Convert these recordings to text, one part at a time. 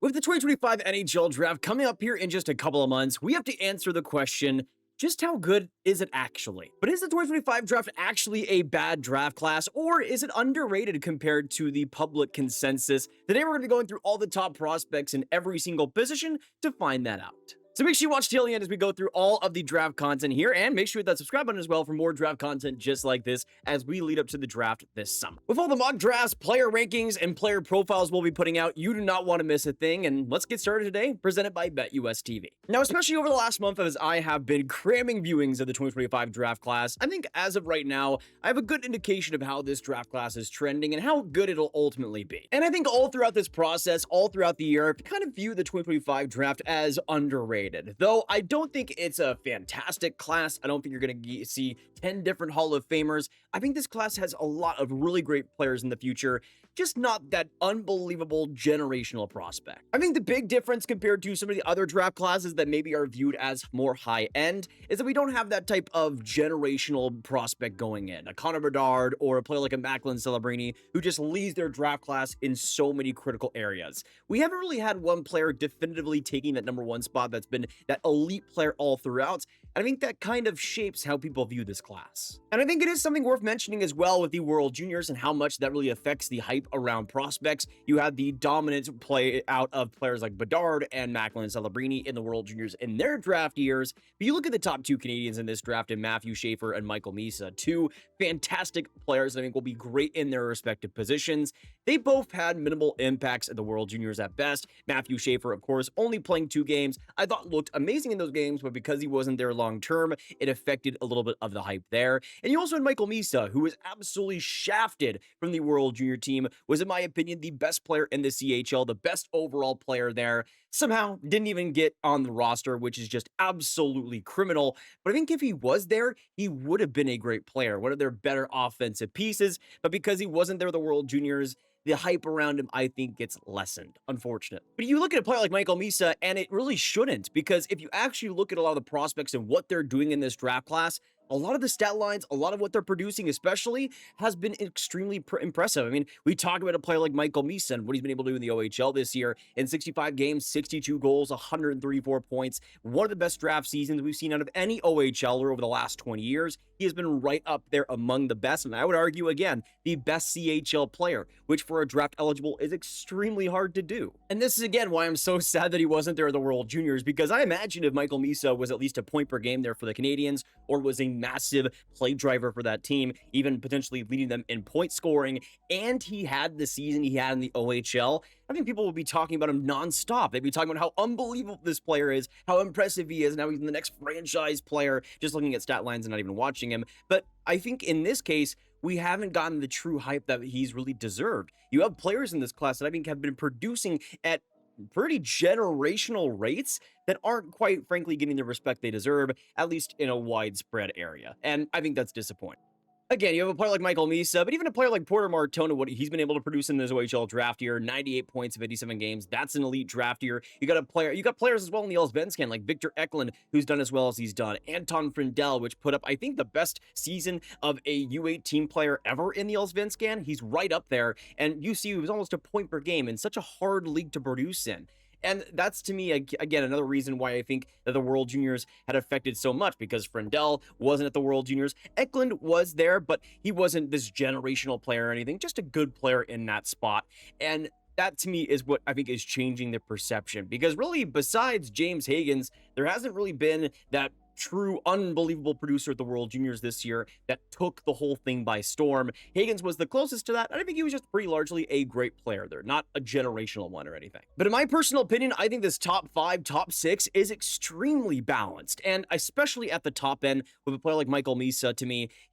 With the 2025 NHL Draft coming up here in just a couple of months, we have to answer the question, just how good is it actually? But is the 2025 draft actually a bad draft class, or is it underrated compared to the public consensus? Today we're going to be going through all the top prospects in every single position to find that out. So make sure you watch till the end as we go through all of the draft content here, and make sure you hit that subscribe button as well for more draft content just like this as we lead up to the draft this summer. With all the mock drafts, player rankings, and player profiles we'll be putting out, you do not want to miss a thing, and let's get started today, presented by BetUS TV. Now, especially over the last month as I have been cramming viewings of the 2025 draft class, I think as of right now, I have a good indication of how this draft class is trending and how good it'll ultimately be. And I think all throughout this process, all throughout the year, I kind of view the 2025 draft as underrated. Though I don't think it's a fantastic class. I don't think you're going to see 10 different Hall of Famers. I think this class has a lot of really great players in the future, just not that unbelievable generational prospect. I think the big difference compared to some of the other draft classes that maybe are viewed as more high-end is that we don't have that type of generational prospect going in. A Connor Bedard or a player like a Lachlan Celebrini who just leads their draft class in so many critical areas. We haven't really had one player definitively taking that number one spot that's been that elite player all throughout, and I think that kind of shapes how people view this class. And I think it is something worth mentioning as well with the World Juniors and how much that really affects the hype around prospects. You had the dominant play out of players like Bedard and Lachlan Celebrini in the World Juniors in their draft years, but you look at the top two Canadiens in this draft in Matthew Schaefer and Michael Misa, two fantastic players that I think will be great in their respective positions. They both had minimal impacts at the World Juniors at best. Matthew Schaefer, of course, only playing 2 games. I thought looked amazing in those games, but because he wasn't there long term, it affected a little bit of the hype there. And you also had Michael Misa, who was absolutely shafted from the World Junior team, was in my opinion the best player in the CHL, the best overall player there. Somehow didn't even get on the roster, which is just absolutely criminal. But I think if he was there, he would have been a great player, one of their better offensive pieces. But because he wasn't there, the World Juniors, the hype around him, I think, gets lessened, unfortunately. But you look at a player like Michael Misa, and it really shouldn't, because if you actually look at a lot of the prospects and what they're doing in this draft class, a lot of the stat lines, a lot of what they're producing especially, has been extremely impressive. I mean, we talk about a player like Michael Misa and what he's been able to do in the OHL this year. In 65 games, 62 goals, 134 points. One of the best draft seasons we've seen out of any OHLer over the last 20 years. He has been right up there among the best, and I would argue, again, the best CHL player, which for a draft eligible is extremely hard to do. And this is, again, why I'm so sad that he wasn't there at the World Juniors, because I imagine if Michael Misa was at least a point per game there for the Canadiens, or was a massive play driver for that team, even potentially leading them in point scoring, and he had the season he had in the OHL, I think people will be talking about him nonstop. They'd be talking about how unbelievable this player is, how impressive he is, and how he's the next franchise player, just looking at stat lines and not even watching him. But I think in this case, we haven't gotten the true hype that he's really deserved. You have players in this class that I think have been producing at pretty generational rates that aren't quite frankly getting the respect they deserve, at least in a widespread area. And I think that's disappointing. Again, you have a player like Michael Misa, but even a player like Porter Martone, what he's been able to produce in his OHL draft year, 98 points in 57 games. That's an elite draft year. You got players as well in the Ihs-Wozniak, like Victor Eklund, who's done as well as he's done. Anton Frindell, which put up, I think, the best season of a U18 player ever in the Ihs-Wozniak. He's right up there. And you see, he was almost a point per game in such a hard league to produce in. And that's, to me, again, another reason why I think that the World Juniors had affected so much, because Frindell wasn't at the World Juniors. Eklund was there, but he wasn't this generational player or anything, just a good player in that spot. And that, to me, is what I think is changing the perception, because really, besides James Hagens, there hasn't really been that true unbelievable producer at the World Juniors this year that took the whole thing by storm. Hagens was the closest to that, and I think he was just pretty largely a great player there, not a generational one or anything. But in my personal opinion, I think this top 5, top 6 is extremely balanced, and especially at the top end with a player like Michael Misa,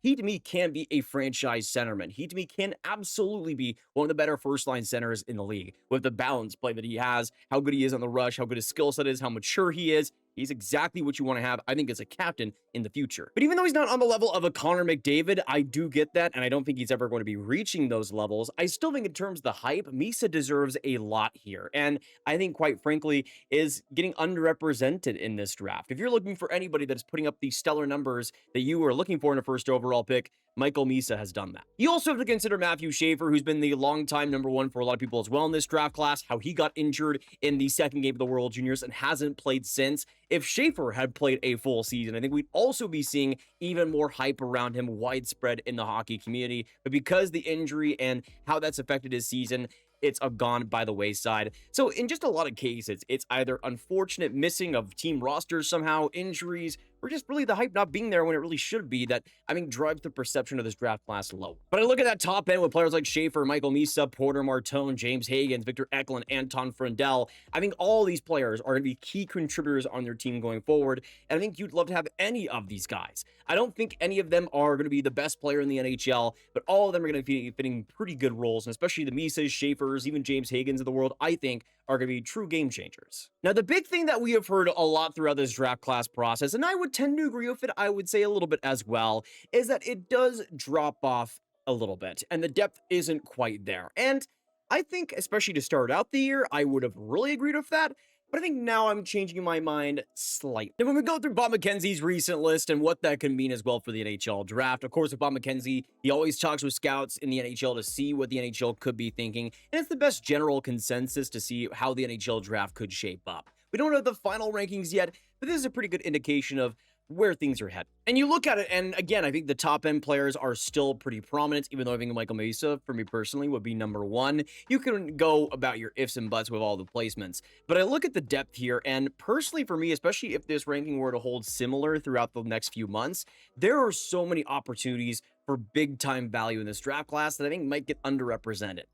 he to me can be a franchise centerman. He to me can absolutely be one of the better first-line centers in the league with the balanced play that he has, how good he is on the rush, how good his skill set is, how mature he is. He's exactly what you want to have, I think, as a captain in the future. But even though he's not on the level of a Connor McDavid, I do get that, and I don't think he's ever going to be reaching those levels. I still think in terms of the hype, Misa deserves a lot here, and I think, quite frankly, is getting underrepresented in this draft. If you're looking for anybody that's putting up the stellar numbers that you are looking for in a first overall pick, Michael Misa has done that. You also have to consider Matthew Schaefer, who's been the longtime #1 for a lot of people as well in this draft class, how he got injured in the second game of the World Juniors and hasn't played since. If Schaefer had played a full season, I think we'd also be seeing even more hype around him widespread in the hockey community. But because the injury and how that's affected his season, it's gone by the wayside. So in just a lot of cases, it's either unfortunate missing of team rosters somehow, injuries, or just really the hype not being there when it really should be that, I think, drives the perception of this draft class low. But I look at that top end with players like Schaefer, Michael Misa, Porter Martone, James Hagens, Victor Eklund, Anton Frendel. I think all these players are going to be key contributors on their team going forward, and I think you'd love to have any of these guys. I don't think any of them are going to be the best player in the NHL, but all of them are going to be fitting pretty good roles, and especially the Misas, Schaefers, even James Hagens of the world, I think, are going to be true game changers. Now, the big thing that we have heard a lot throughout this draft class process, and I would tend to agree with it, I would say a little bit as well, is that it does drop off a little bit, and the depth isn't quite there. And I think, especially to start out the year, I would have really agreed with that, but I think now I'm changing my mind slightly. And when we go through Bob McKenzie's recent list and what that can mean as well for the NHL draft, of course, with Bob McKenzie, he always talks with scouts in the NHL to see what the NHL could be thinking, and it's the best general consensus to see how the NHL draft could shape up. We don't have the final rankings yet, but this is a pretty good indication of where things are headed. And you look at it, and again, I think the top end players are still pretty prominent, even though I think Michael Misa, for me personally, would be #1. You can go about your ifs and buts with all the placements, but I look at the depth here, and personally for me, especially if this ranking were to hold similar throughout the next few months, there are so many opportunities for big time value in this draft class that I think might get underrepresented.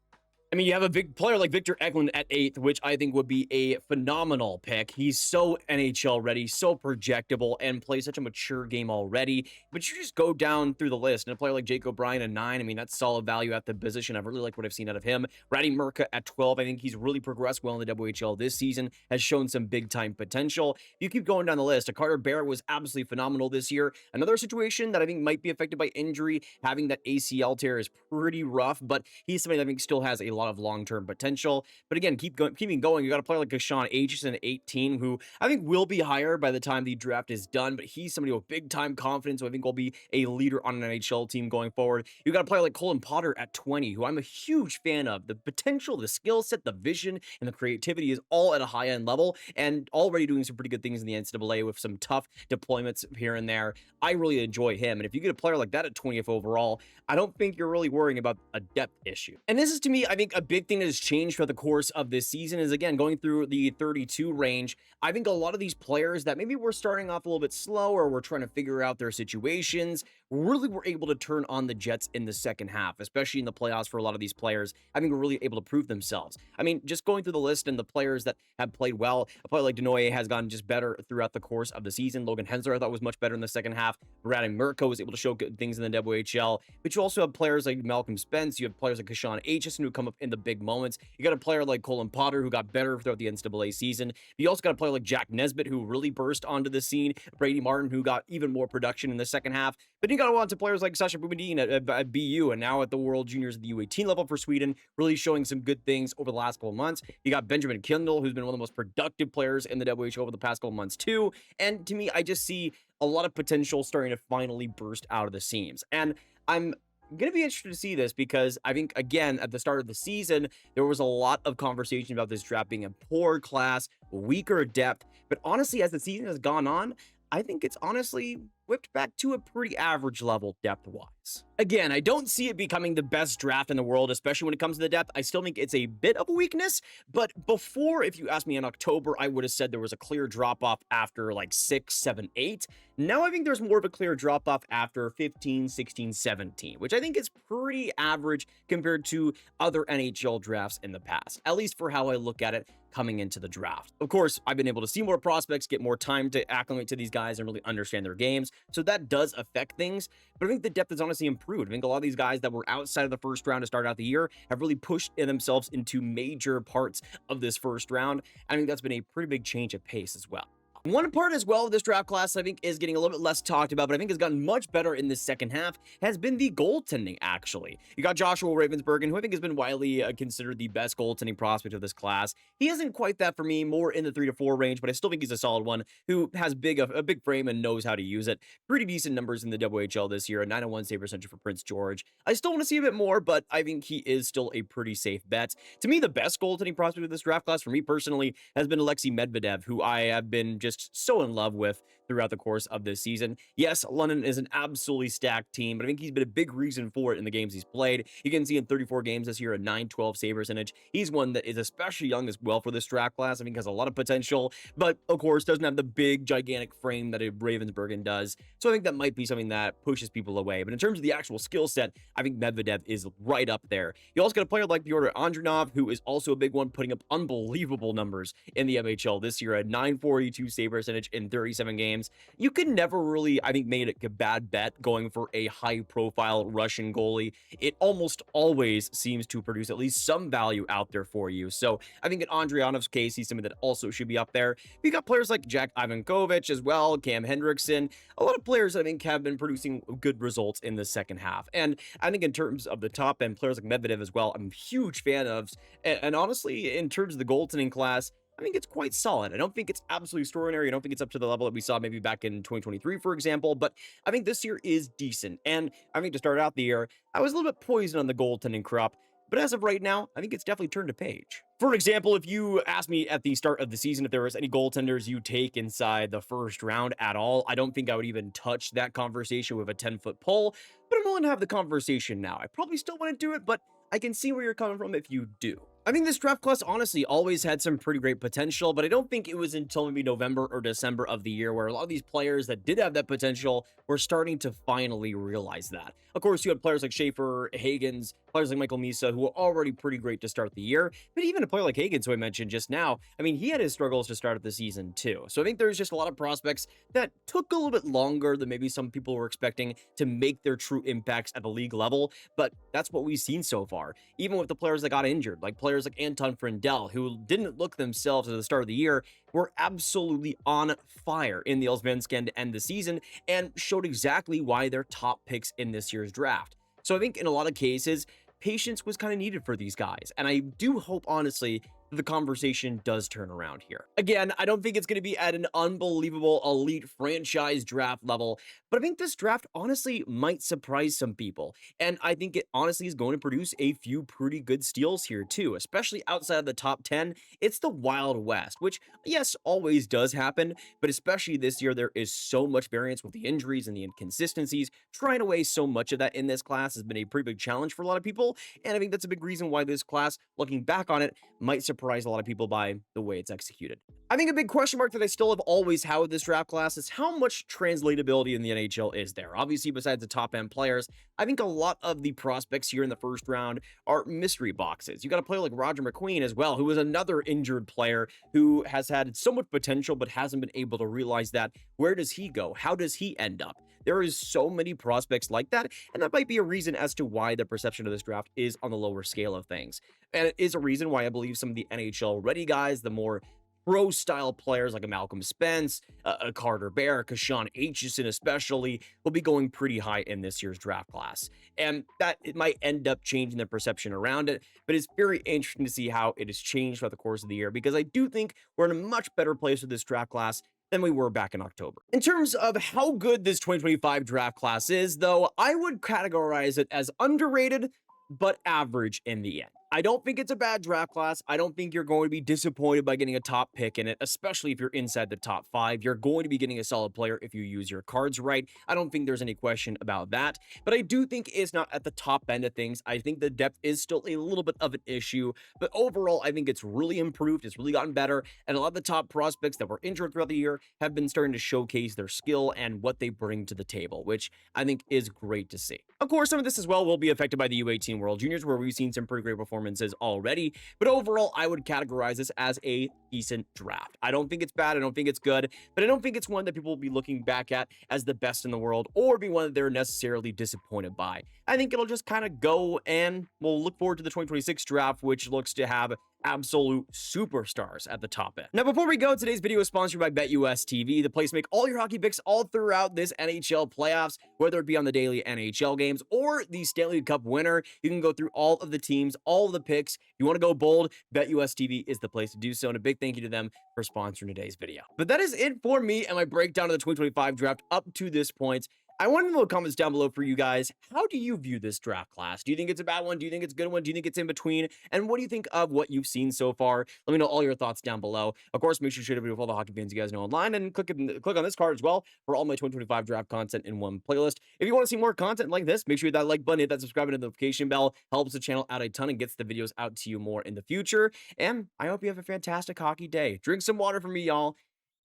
I mean, you have a big player like Victor Eklund at 8th, which I think would be a phenomenal pick. He's so NHL ready, so projectable, and plays such a mature game already. But you just go down through the list, and a player like Jake O'Brien at 9, I mean, that's solid value at the position. I really like what I've seen out of him. Ratty Murka at 12, I think he's really progressed well in the WHL this season, has shown some big-time potential. You keep going down the list. Carter Barrett was absolutely phenomenal this year. Another situation that I think might be affected by injury, having that ACL tear is pretty rough, but he's somebody that I think still has a lot of long-term potential. But again, keeping going, you got a player like Ihs-Wozniak at 18, who I think will be higher by the time the draft is done, but he's somebody with big-time confidence, who I think will be a leader on an NHL team going forward. You got a player like Colin Potter at 20, who I'm a huge fan of. The potential, the skill set, the vision, and the creativity is all at a high-end level, and already doing some pretty good things in the NCAA with some tough deployments here and there. I really enjoy him, and if you get a player like that at 20th overall, I don't think you're really worrying about a depth issue. And this is, to me, I think a big thing that has changed throughout the course of this season is, again, going through the 32 range. I think a lot of these players that maybe were starting off a little bit slow or were trying to figure out their situations really were able to turn on the Jets in the second half, especially in the playoffs for a lot of these players. I think were really able to prove themselves. I mean, just going through the list and the players that have played well, a player like Denoye has gone just better throughout the course of the season. Logan Hensler, I thought, was much better in the second half. Ratty Murka was able to show good things in the WHL, but you also have players like Malcolm Spence. You have players like Kashan Aitchison who come up in the big moments. You got a player like Colin Potter who got better throughout the NCAA season. You also got a player like Jack Nesbitt who really burst onto the scene. Brady Martin who got even more production in the second half. But you got to go on to players like Sasha Boumediene at BU and now at the World Juniors at the U18 level for Sweden, really showing some good things over the last couple of months. You got Benjamin Kindle, who's been one of the most productive players in the WHL over the past couple of months too. And to me, I just see a lot of potential starting to finally burst out of the seams. And I'm going to be interested to see this because I think, again, at the start of the season, there was a lot of conversation about this draft being a poor class, weaker depth. But honestly, as the season has gone on, I think it's honestly whipped back to a pretty average level depth-wise. Again, I don't see it becoming the best draft in the world, especially when it comes to the depth. I still think it's a bit of a weakness, but before, if you asked me in October, I would have said there was a clear drop-off after like 6, 7, 8. Now I think there's more of a clear drop-off after 15, 16, 17, which I think is pretty average compared to other NHL drafts in the past, at least for how I look at it coming into the draft. Of course, I've been able to see more prospects, get more time to acclimate to these guys and really understand their games, so that does affect things, but I think the depth has honestly improved. I think a lot of these guys that were outside of the first round to start out the year have really pushed themselves into major parts of this first round. I think that's been a pretty big change of pace as well. One part as well of this draft class I think is getting a little bit less talked about, but I think has gotten much better in the second half, has been the goaltending, actually. You got Joshua Ravensbergen, who I think has been widely considered the best goaltending prospect of this class. He isn't quite that for me, more in the 3 to 4 range, but I still think he's a solid one who has a big frame and knows how to use it. Pretty decent numbers in the WHL this year, a 901 save percentage for Prince George. I still want to see a bit more, but I think he is still a pretty safe bet. To me, the best goaltending prospect of this draft class, for me personally, has been Alexei Medvedev, who I have been just so in love with throughout the course of this season. Yes, London is an absolutely stacked team, but I think he's been a big reason for it in the games he's played. You can see in 34 games this year, a 912 save percentage. He's one that is especially young as well for this draft class. I think has a lot of potential, but of course doesn't have the big, gigantic frame that a Ravensbergen does. So I think that might be something that pushes people away. But in terms of the actual skill set, I think Medvedev is right up there. You also got a player like Pyotr Andronov, who is also a big one, putting up unbelievable numbers in the MHL this year, a 942 save percentage in 37 games. You can never really, I think, make it a bad bet going for a high-profile Russian goalie. It almost always seems to produce at least some value out there for you. So I think in Andrianov's case, he's something that also should be up there. You got players like Jack Ivankovich as well, Cam Hendrickson, a lot of players I think have been producing good results in the second half. And I think in terms of the top end, players like Medvedev as well, I'm a huge fan of. And honestly, in terms of the goaltending class, I think it's quite solid. I don't think it's absolutely extraordinary. I don't think it's up to the level that we saw maybe back in 2023, for example, but I think this year is decent. And I think to start out the year, I was a little bit poisoned on the goaltending crop, but as of right now, I think it's definitely turned a page. For example, if you asked me at the start of the season if there was any goaltenders you take inside the first round at all, I don't think I would even touch that conversation with a 10-foot pole, but I'm willing to have the conversation now. I probably still want to do it, but I can see where you're coming from if you do. I think this draft class honestly always had some pretty great potential, but I don't think it was until maybe November or December of the year where a lot of these players that did have that potential were starting to finally realize that. Of course, you had players like Schaefer, Hagens, players like Michael Misa, who were already pretty great to start the year, but even a player like Hagens, who I mentioned just now, I mean, he had his struggles to start of the season too. So I think there's just a lot of prospects that took a little bit longer than maybe some people were expecting to make their true impacts at the league level, but that's what we've seen so far. Even with the players that got injured, like players like Anton Frindell, who didn't look themselves at the start of the year, were absolutely on fire in the Allsvenskan to end the season and showed exactly why they're top picks in this year's draft. So I think in a lot of cases, patience was kind of needed for these guys. And I do hope, honestly, the conversation does turn around here. Again, I don't think it's going to be at an unbelievable elite franchise draft level, but I think this draft honestly might surprise some people. And I think it honestly is going to produce a few pretty good steals here too, especially outside of the top 10. It's the Wild West, which yes, always does happen, but especially this year, there is so much variance with the injuries and the inconsistencies. Trying to weigh so much of that in this class has been a pretty big challenge for a lot of people. And I think that's a big reason why this class, looking back on it, might surprise a lot of people by the way it's executed. I think a big question mark that I still have always had with this draft class is how much translatability in the NHL is there. Obviously, besides the top end players, I think a lot of the prospects here in the first round are mystery boxes. You got a player like Roger McQueen as well, who is another injured player who has had so much potential but hasn't been able to realize that. Where does he go? How does he end up? There is so many prospects like that, and that might be a reason as to why the perception of this draft is on the lower scale of things. And it is a reason why I believe some of the NHL ready guys, the more pro-style players like a Malcolm Spence, a Carter Bear, Kashawn Aitchison especially, will be going pretty high in this year's draft class. And that it might end up changing the perception around it, but it's very interesting to see how it has changed throughout the course of the year, because I do think we're in a much better place with this draft class than we were back in October. In terms of how good this 2025 draft class is, though, I would categorize it as underrated, but average in the end. I don't think it's a bad draft class. I don't think you're going to be disappointed by getting a top pick in it, especially if you're inside the top 5. You're going to be getting a solid player if you use your cards right. I don't think there's any question about that, but I do think it's not at the top end of things. I think the depth is still a little bit of an issue, but overall, I think it's really improved. It's really gotten better, and a lot of the top prospects that were injured throughout the year have been starting to showcase their skill and what they bring to the table, which I think is great to see. Of course, some of this as well will be affected by the U18 World Juniors, where we've seen some pretty great performances already, but overall, I would categorize this as a decent draft. I don't think it's bad, I don't think it's good, but I don't think it's one that people will be looking back at as the best in the world or be one that they're necessarily disappointed by. I think it'll just kind of go, and we'll look forward to the 2026 draft, which looks to have absolute superstars at the top end. Now, before we go, today's video is sponsored by BetUS TV, the place to make all your hockey picks all throughout this NHL playoffs, whether it be on the daily NHL games or the Stanley Cup winner. You can go through all of the teams, all of the picks. If you want to go bold, BetUS TV is the place to do so, and a big thank you to them for sponsoring today's video. But that is it for me and my breakdown of the 2025 draft up to this point. I want to know in the comments down below for you guys, how do you view this draft class? Do you think it's a bad one? Do you think it's a good one? Do you think it's in between? And what do you think of what you've seen so far? Let me know all your thoughts down below. Of course, make sure to share the video with all the hockey fans you guys know online, and click on this card as well for all my 2025 draft content in one playlist. If you want to see more content like this, make sure you hit that like button, hit that subscribe and notification bell. Helps the channel out a ton and gets the videos out to you more in the future. And I hope you have a fantastic hockey day. Drink some water from me, y'all,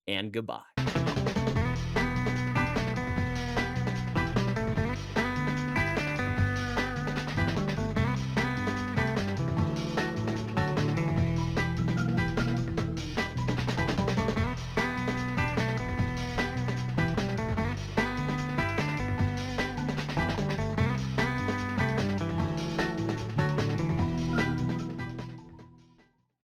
and goodbye.